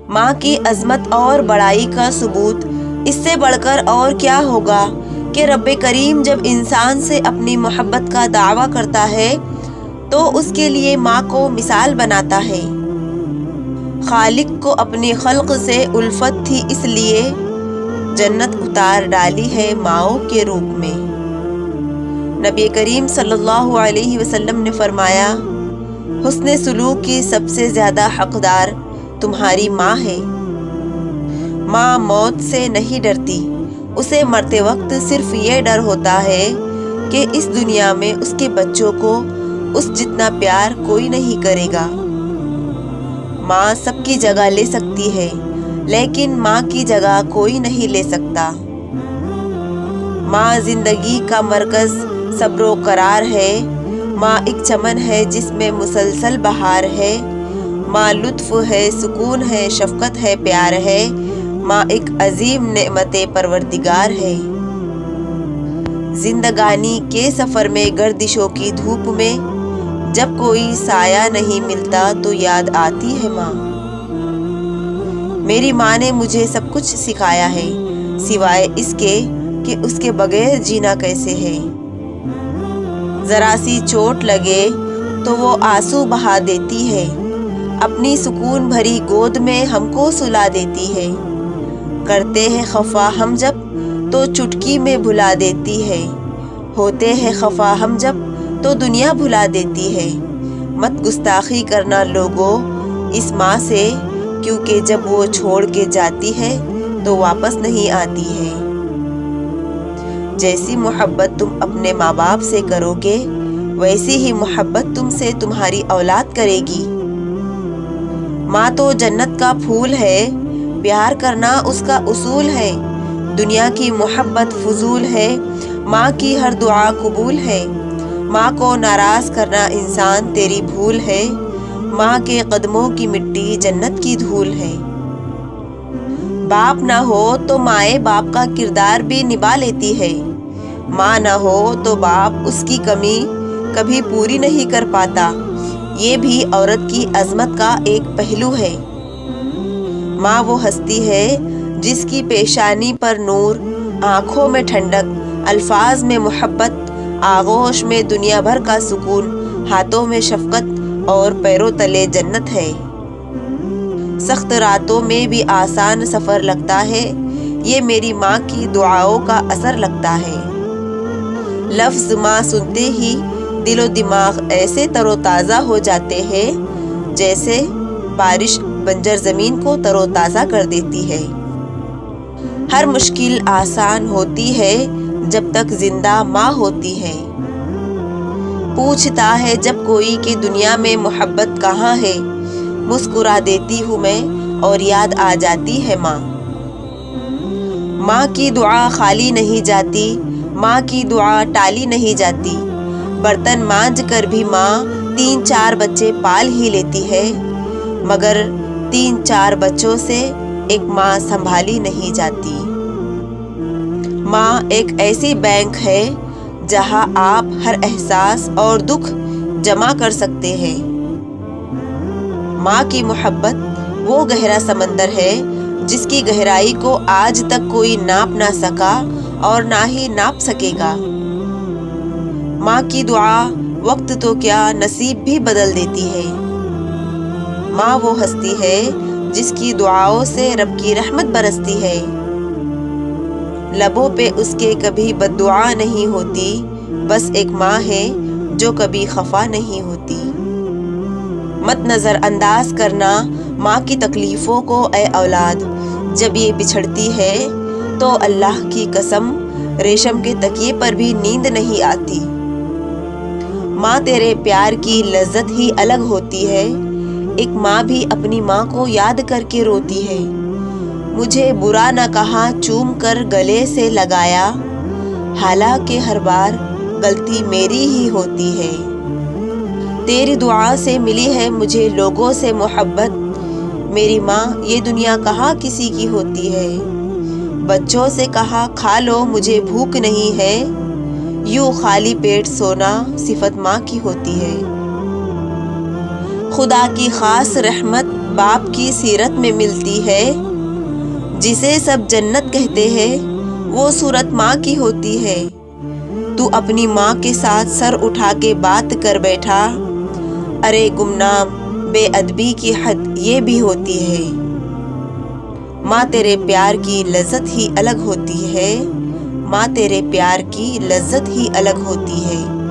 ماں کی عظمت اور بڑائی کا ثبوت اس سے بڑھ کر اور کیا ہوگا کہ رب کریم جب انسان سے اپنی محبت کا دعویٰ کرتا ہے تو اس کے لیے ماں کو مثال بناتا ہے۔ خالق کو اپنی خلق سے الفت تھی، اس لیے جنت اتار ڈالی ہے ماؤں کے روپ میں۔ نبی کریم صلی اللہ علیہ وسلم نے فرمایا، حسن سلوک کی سب سے زیادہ حقدار تمہاری ماں ہے۔ ماں موت سے نہیں ڈرتی، اسے مرتے وقت صرف یہ ڈر ہوتا ہے کہ اس دنیا میں اس کے بچوں کو اس جتنا پیار کوئی نہیں کرے گا۔ ماں سب کی جگہ لے سکتی ہے، لیکن ماں کی جگہ کوئی نہیں لے سکتا۔ ماں زندگی کا مرکز، صبر و قرار ہے۔ ماں ایک چمن ہے جس میں مسلسل بہار ہے۔ ماں لطف ہے، سکون ہے، شفقت ہے، پیار ہے۔ ماں ایک عظیم نعمت پروردگار ہے۔ زندگانی کے سفر میں گردشوں کی دھوپ میں جب کوئی سایہ نہیں ملتا تو یاد آتی ہے ماں۔ میری ماں نے مجھے سب کچھ سکھایا ہے، سوائے اس کے کہ اس کے بغیر جینا کیسے ہے۔ ذرا سی چوٹ لگے تو وہ آنسو بہا دیتی ہے، اپنی سکون بھری گود میں ہم کو سلا دیتی ہے۔ کرتے ہیں خفا ہم جب تو چٹکی میں بھلا دیتی ہے، ہوتے ہیں خفا ہم جب تو دنیا بھلا دیتی ہے۔ مت گستاخی کرنا لوگوں اس ماں سے، کیونکہ جب وہ چھوڑ کے جاتی ہے تو واپس نہیں آتی ہے۔ جیسی محبت تم اپنے ماں باپ سے کرو گے ویسی ہی محبت تم سے تمہاری اولاد کرے گی۔ ماں تو جنت کا پھول ہے، پیار کرنا اس کا اصول ہے۔ دنیا کی محبت فضول ہے، ماں کی ہر دعا قبول ہے۔ ماں کو ناراض کرنا انسان تیری بھول ہے، ماں کے قدموں کی مٹی جنت کی دھول ہے۔ باپ نہ ہو تو مائیں باپ کا کردار بھی نبھا لیتی ہے، ماں نہ ہو تو باپ اس کی کمی کبھی پوری نہیں کر پاتا۔ یہ بھی عورت کی عظمت کا ایک پہلو ہے۔ ماں وہ ہستی ہے جس کی پیشانی پر نور، آنکھوں میں ٹھنڈک، الفاظ میں محبت، آغوش میں دنیا بھر کا سکون، ہاتھوں میں شفقت اور پیروں تلے جنت ہے۔ سخت راتوں میں بھی آسان سفر لگتا ہے، یہ میری ماں کی دعاؤں کا اثر لگتا ہے۔ لفظ ماں سنتے ہی دل و دماغ ایسے تر و تازہ ہو جاتے ہیں جیسے بارش بنجر زمین کو تر و تازہ کر دیتی ہے۔ ہر مشکل آسان ہوتی ہے جب تک زندہ ماں ہوتی ہے۔ پوچھتا ہے جب کوئی کہ دنیا میں محبت کہاں ہے، مسکرا دیتی ہوں میں اور یاد آ جاتی ہے ماں۔ ماں کی دعا خالی نہیں جاتی، ماں کی دعا ٹالی نہیں جاتی۔ برتن مانج کر بھی ماں 3-4 بچے پال ہی لیتی ہے، مگر 3-4 بچوں سے ایک ماں سنبھالی نہیں جاتی۔ ماں ایک ایسی بینک ہے جہاں آپ ہر احساس اور دکھ جمع کر سکتے ہیں۔ ماں کی محبت وہ گہرا سمندر ہے جس کی گہرائی کو آج تک کوئی ناپ نہ سکا اور نہ ہی ناپ سکے گا۔ ماں کی دعا وقت تو کیا نصیب بھی بدل دیتی ہے۔ ماں وہ ہستی ہے جس کی دعاؤں سے رب کی رحمت برستی ہے۔ لبوں پہ اس کے کبھی بد دعا نہیں ہوتی، بس ایک ماں ہے جو کبھی خفا نہیں ہوتی۔ مت نظر انداز کرنا ماں کی تکلیفوں کو اے اولاد، جب یہ بچھڑتی ہے تو اللہ کی قسم ریشم کے تکیے پر بھی نیند نہیں آتی۔ ماں تیرے پیار کی لذت ہی الگ ہوتی ہے، ایک ماں بھی اپنی ماں کو یاد کر کے روتی ہے۔ مجھے برا نہ کہا چوم کر گلے سے لگایا، حالانکہ ہر بار غلطی میری ہی ہوتی ہے۔ تیری دعا سے ملی ہے مجھے لوگوں سے محبت، میری ماں یہ دنیا کہاں کسی کی ہوتی ہے۔ بچوں سے کہا کھا لو مجھے بھوک نہیں ہے، یوں خالی پیٹ سونا صفت ماں کی ہوتی ہے۔ خدا کی خاص رحمت باپ کی سیرت میں ملتی ہے۔ جسے سب جنت کہتے ہیں وہ صورت ماں کی ہوتی ہے۔ تو اپنی ماں کے ساتھ سر اٹھا کے بات کر بیٹھا، ارے گمنام، بے ادبی کی حد یہ بھی ہوتی ہے۔ ماں تیرے پیار کی لذت ہی الگ ہوتی ہے، ماں تیرے پیار کی لذت ہی الگ ہوتی ہے۔